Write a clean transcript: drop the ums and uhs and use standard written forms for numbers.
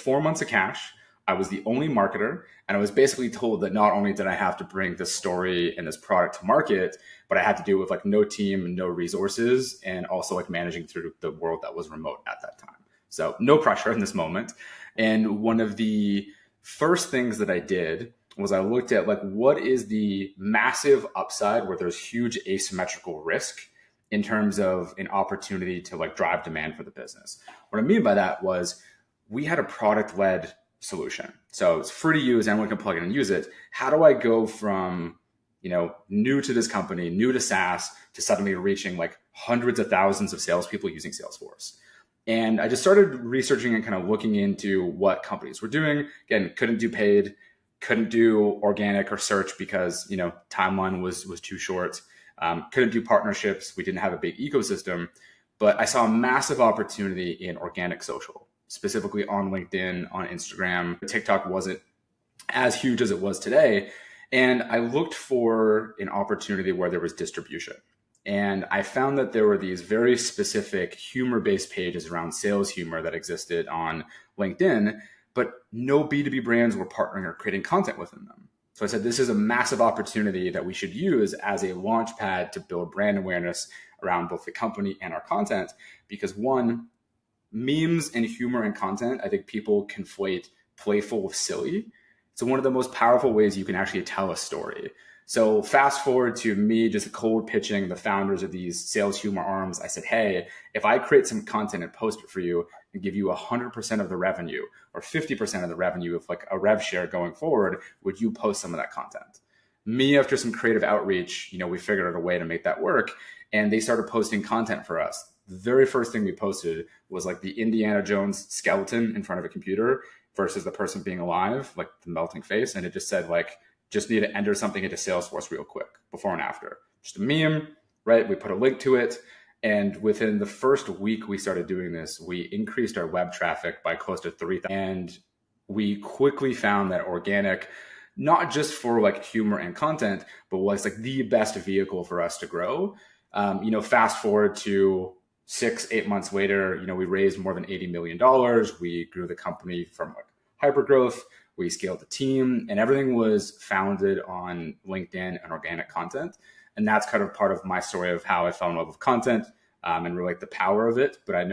4 months of cash. I was the only marketer, and I was basically told that not only did I have to bring this story and this product to market, but I had to do it with like no team and no resources, and also like managing through the world that was remote at that time. So no pressure in this moment. And one of the first things that I did was I looked at like what is the massive upside where there's huge asymmetrical risk in terms of an opportunity to like drive demand for the business. What I mean by that was we had a product-led solution. So it's free to use, anyone can plug in and use it. How do I go from, new to this company, new to SaaS, to suddenly reaching like hundreds of thousands of salespeople using Salesforce? And I just started researching and kind of looking into what companies were doing. Again, couldn't do paid, couldn't do organic or search because, timeline was too short. Couldn't do partnerships. We didn't have a big ecosystem, but I saw a massive opportunity in organic social, specifically on LinkedIn, on Instagram. TikTok wasn't as huge as it was today. And I looked for an opportunity where there was distribution. And I found that there were these very specific humor-based pages around sales humor that existed on LinkedIn, but no B2B brands were partnering or creating content within them. So I said, this is a massive opportunity that we should use as a launch pad to build brand awareness around both the company and our content. Because one, memes and humor and content, I think people conflate playful with silly. So one of the most powerful ways you can actually tell a story. So fast forward to me just cold pitching the founders of these sales humor arms. I said, hey, if I create some content and post it for you and give you 100% of the revenue or 50% of the revenue of like a rev share going forward, would you post some of that content? Me, after some creative outreach, we figured out a way to make that work. And they started posting content for us. The very first thing we posted was like the Indiana Jones skeleton in front of a computer versus the person being alive, like the melting face. And it just said like, just need to enter something into Salesforce real quick, before and after. Just a meme, right? We put a link to it. And within the first week we started doing this, we increased our web traffic by close to 3,000. And we quickly found that organic, not just for like humor and content, but was like the best vehicle for us to grow. Fast forward to 6-8 months later, we raised more than $80 million. We grew the company from like hypergrowth. We scaled the team, and everything was founded on LinkedIn and organic content. And that's kind of part of my story of how I fell in love with content and really like the power of it. But I know